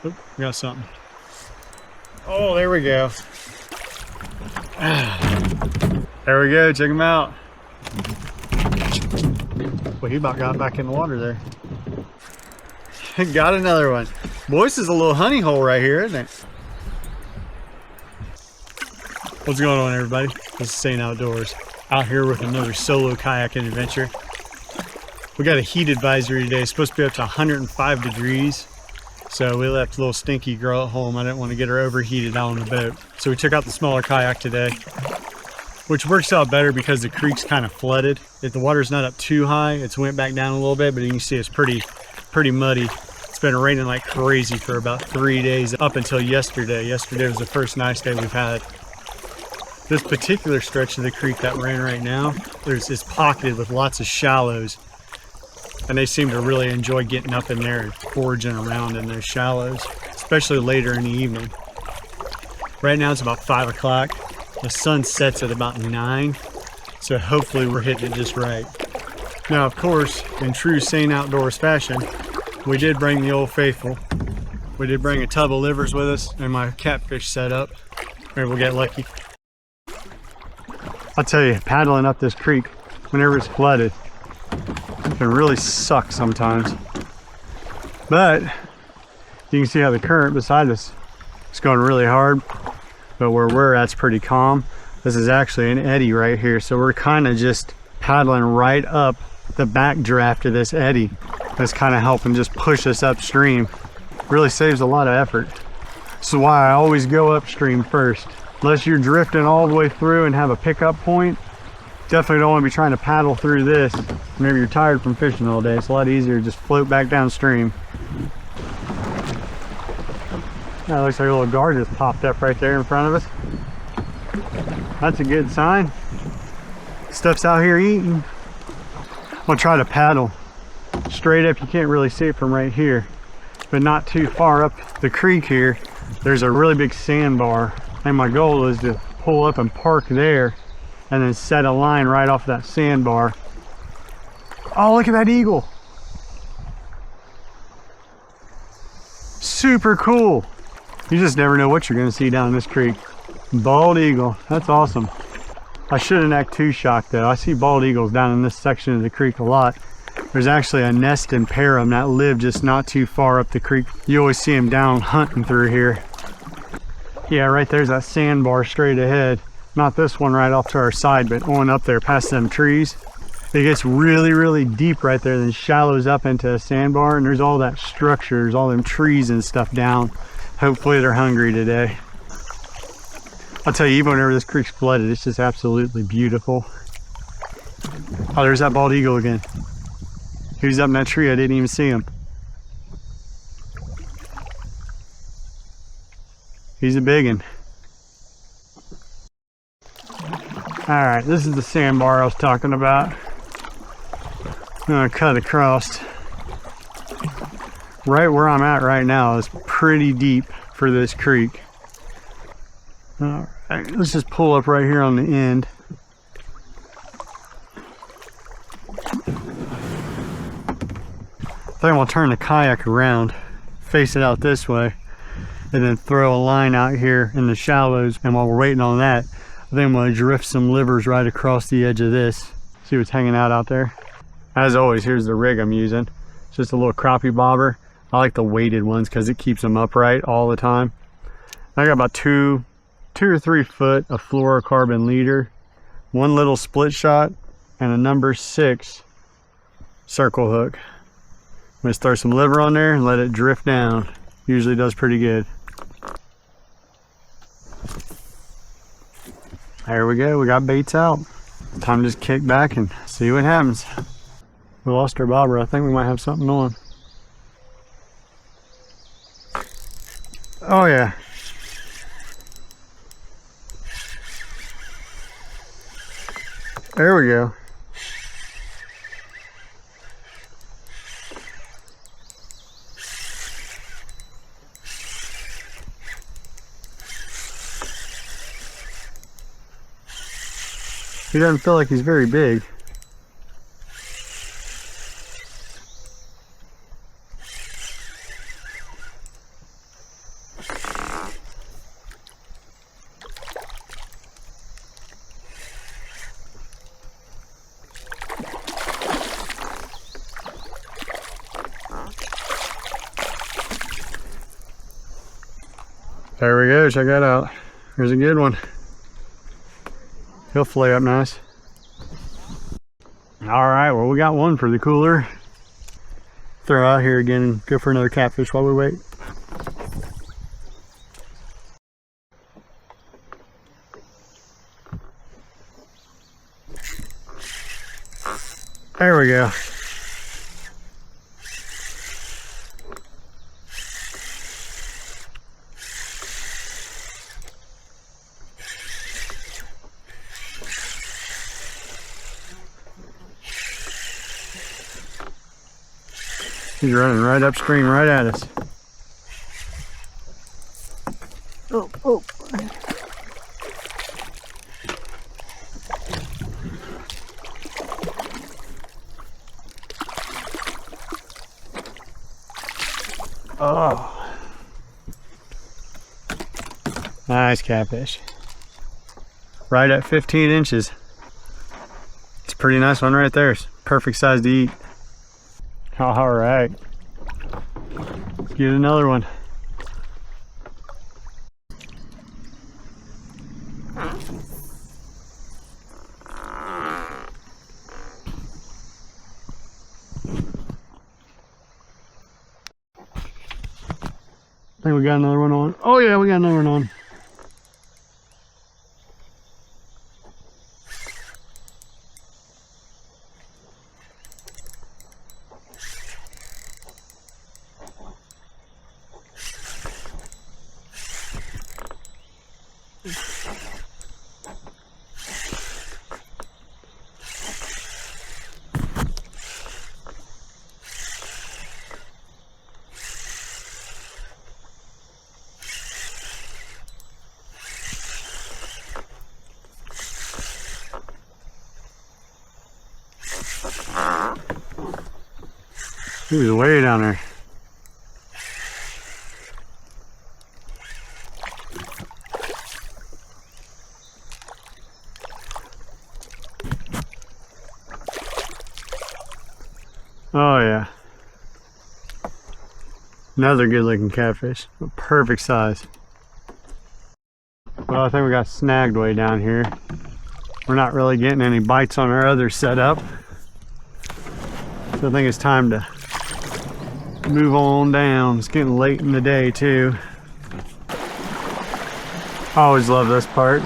Oop, we got something. Oh, there we go. There we go, check him out. Well, he about got back in the water there. Got another one. Boy, this is a little honey hole right here, isn't it? What's going on, everybody? This is St. Outdoors. Out here with another solo kayaking adventure. We got a heat advisory today. It's supposed to be up to 105 degrees. So we left little stinky girl at home. I didn't want to get her overheated out on the boat. So we took out the smaller kayak today, which works out better because the creek's kind of flooded. If the water's not up too high, it's went back down a little bit, but you can see it's pretty muddy. It's been raining like crazy for about 3 days up until yesterday. Yesterday was the first nice day we've had. This particular stretch of the creek that we're in right now, it's pocketed with lots of shallows. And they seem to really enjoy getting up in there and foraging around in those shallows, especially later in the evening. Right now it's about 5 o'clock. The sun sets at about 9, so hopefully we're hitting it just right. Now, of course, in true St. Outdoors fashion, we did bring the old faithful. We did bring a tub of livers with us and my catfish setup. Maybe we'll get lucky. I'll tell you, paddling up this creek whenever it's flooded, it can really suck sometimes. But you can see how the current beside us is going really hard, but where we're at's pretty calm. This is actually an eddy right here, so we're kind of just paddling right up the backdraft of this eddy. That's kind of helping just push us upstream. Really saves a lot of effort. This is why I always go upstream first. Unless you're drifting all the way through and have a pickup point, definitely don't want to be trying to paddle through this whenever you're tired from fishing all day. It's a lot easier to just float back downstream. That looks like a little guard just popped up right there in front of us. That's a good sign. Stuff's out here eating. I'm gonna try to paddle straight up. You can't really see it from right here, but not too far up the creek here, there's a really big sandbar. And my goal is to pull up and park there and then set a line right off that sandbar. Oh, look at that eagle. Super cool. You just never know what you're gonna see down this creek. Bald eagle, that's awesome. I shouldn't act too shocked though. I see bald eagles down in this section of the creek a lot. There's actually a nest and pair of them that live just not too far up the creek. You always see them down hunting through here. Yeah, right there's that sandbar straight ahead. Not this one right off to our side, but on up there past them trees. It gets really deep right there, then shallows up into a sandbar, and there's all that structure, there's all them trees and stuff down. Hopefully they're hungry today. I'll tell you, even whenever this creek's flooded, it's just absolutely beautiful. Oh, there's that bald eagle again. He was up in that tree, I didn't even see him. He's a big one. All right, this is the sandbar I was talking about. I'm gonna cut across. Right where I'm at right now is pretty deep for this creek. All right, let's just pull up right here on the end. I think I'm gonna turn the kayak around, face it out this way, and then throw a line out here in the shallows. And while we're waiting on that, I think I'm gonna drift some livers right across the edge of this. See what's hanging out there. As always, here's the rig I'm using. It's just a little crappie bobber. I like the weighted ones because it keeps them upright all the time. I got about two or 3 foot of fluorocarbon leader, one little split shot, and a number 6 circle hook. I'm gonna throw some liver on there and let it drift down. Usually does pretty good. There we go, we got baits out. Time to just kick back and see what happens. We lost our bobber. I think we might have something on. Oh yeah. There we go. He doesn't feel like he's very big. There we go, check that out. There's a good one. He'll fillet up nice. All right, well, we got one for the cooler. Throw out here again and go for another catfish while we wait. There we go. He's running right upstream, right at us. Oh, oh. Oh. Nice catfish. Right at 15 inches. It's a pretty nice one right there. It's perfect size to eat. All right, let's get another one. I think we got another one on. Oh yeah, we got another one on. He was way down there. Oh yeah. Another good looking catfish. Perfect size. Well, I think we got snagged way down here. We're not really getting any bites on our other setup. So I think it's time to move on down. It's getting late in the day too. I always love this part.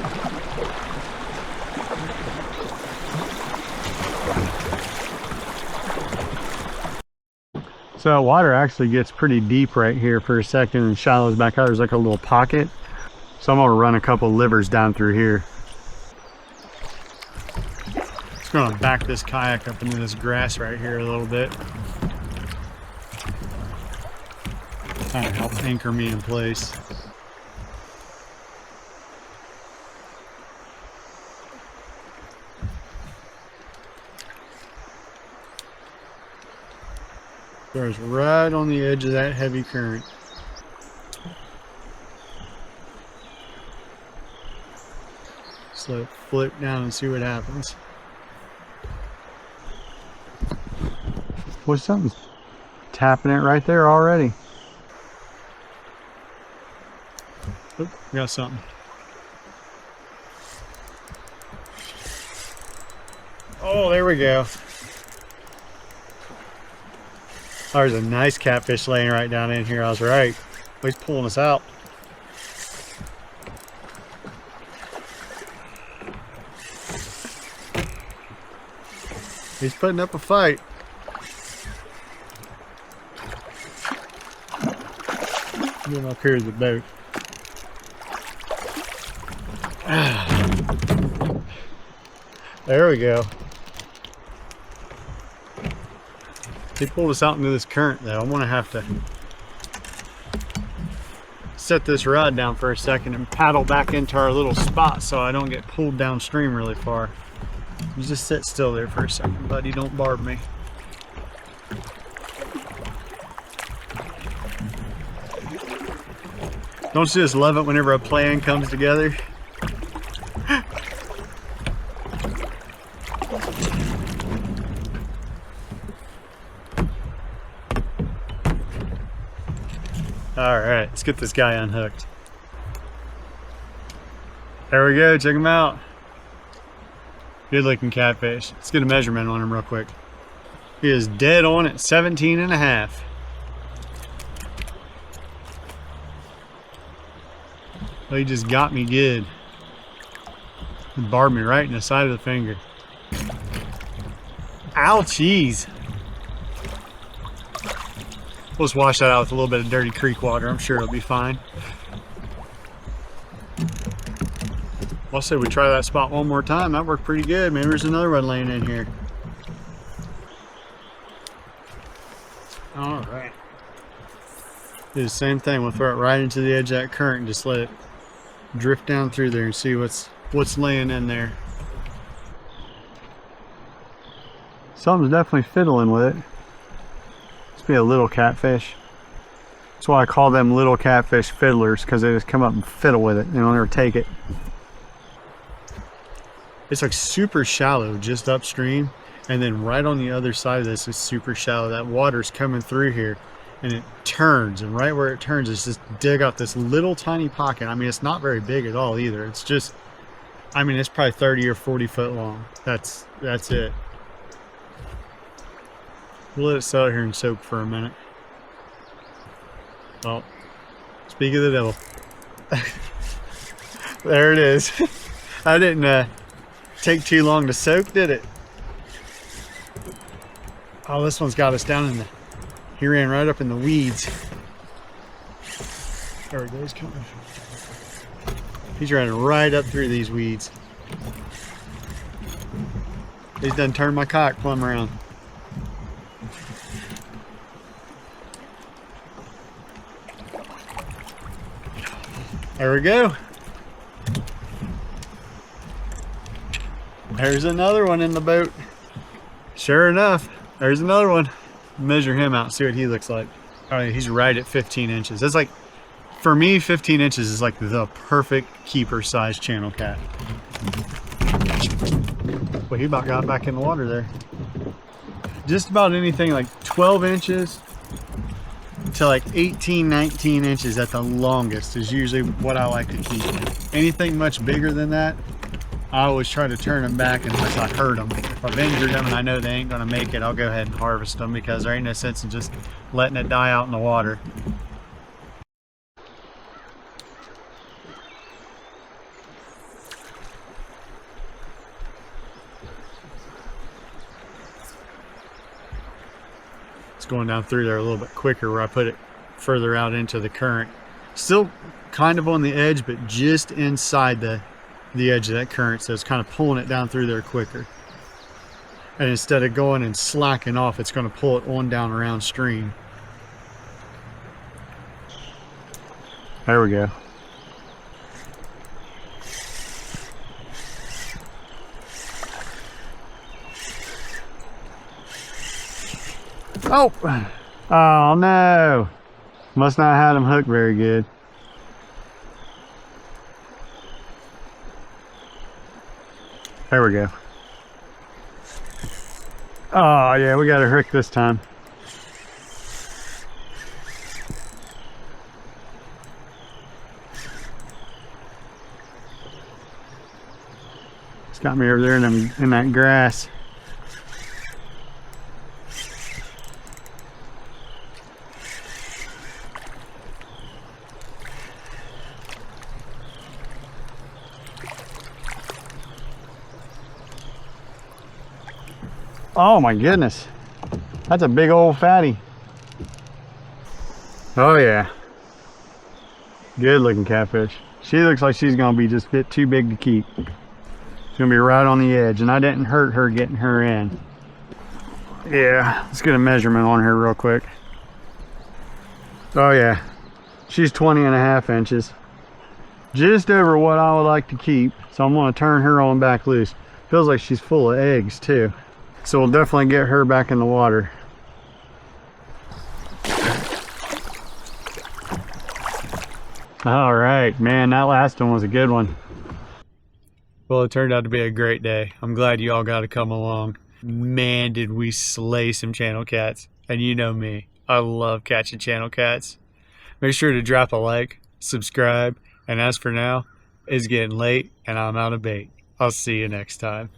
So water actually gets pretty deep right here for a second and shallows back out. There's like a little pocket. So I'm gonna run a couple livers down through here. Just gonna back this kayak up into this grass right here a little bit. Kind of help anchor me in place. There's right on the edge of that heavy current. Just let it flip down and see what happens. Well, something's tapping it right there already. Oop, got something. Oh, there we go. Oh, there's a nice catfish laying right down in here. I was right. Oh, he's pulling us out. He's putting up a fight. Get him up here to the boat. There we go. He pulled us out into this current though. I'm gonna have to set this rod down for a second and paddle back into our little spot so I don't get pulled downstream really far. You just sit still there for a second, buddy. Don't barb me. Don't you just love it whenever a plan comes together? All right, let's get this guy unhooked. There we go, check him out. Good looking catfish. Let's get a measurement on him real quick. He is dead on at 17 and a half. Well, he just got me good. He barbed me right in the side of the finger. Ouchies. We'll just wash that out with a little bit of dirty creek water. I'm sure it'll be fine. I'll say we try that spot one more time. That worked pretty good. Maybe there's another one laying in here. All right. Do the same thing. We'll throw it right into the edge of that current and just let it drift down through there and see what's laying in there. Something's definitely fiddling with it. Must be a little catfish. That's why I call them little catfish fiddlers, because they just come up and fiddle with it. They don't ever take it. It's like super shallow just upstream, and then right on the other side of this is super shallow. That water's coming through here and it turns, and right where it turns is just dig out this little tiny pocket. I mean, it's not very big at all either. It's just, I mean, it's probably 30 or 40 foot long. That's it. We'll let it sit out here and soak for a minute. Well, speak of the devil. There it is. I didn't take too long to soak, did it? Oh, this one's got us down in the, he ran right up in the weeds. There he goes, coming. He's running right up through these weeds. He's done turned my kayak plumb around. There we go. There's another one in the boat. Sure enough, there's another one. Measure him out, see what he looks like. All right, he's right at 15 inches. That's like, for me, 15 inches is like the perfect keeper size channel cat. Well, he about got back in the water there. Just about anything like 12 inches to like 18, 19 inches at the longest is usually what I like to keep. Anything much bigger than that, I always try to turn them back unless I hurt them. If I've injured them and I know they ain't gonna make it, I'll go ahead and harvest them, because there ain't no sense in just letting it die out in the water. It's going down through there a little bit quicker where I put it further out into the current. Still kind of on the edge, but just inside the edge of that current, so it's kind of pulling it down through there quicker. And instead of going and slacking off, it's going to pull it on down around stream. There we go. Oh! Oh no! Must not have him hooked very good. There we go. Oh yeah, we got her hooked this time. It's got me over there in that grass. Oh my goodness, that's a big old fatty. Oh yeah, good looking catfish. She looks like she's gonna be just a bit too big to keep. She's gonna be right on the edge, and I didn't hurt her getting her in. Yeah, let's get a measurement on her real quick. Oh yeah, she's 20.5 inches. Just over what I would like to keep, so I'm gonna turn her on back loose. Feels like she's full of eggs too. So we'll definitely get her back in the water. All right, man, that last one was a good one. Well, it turned out to be a great day. I'm glad you all got to come along. Man, did we slay some channel cats. And you know me, I love catching channel cats. Make sure to drop a like, subscribe, and as for now, It's getting late and I'm out of bait. I'll see you next time.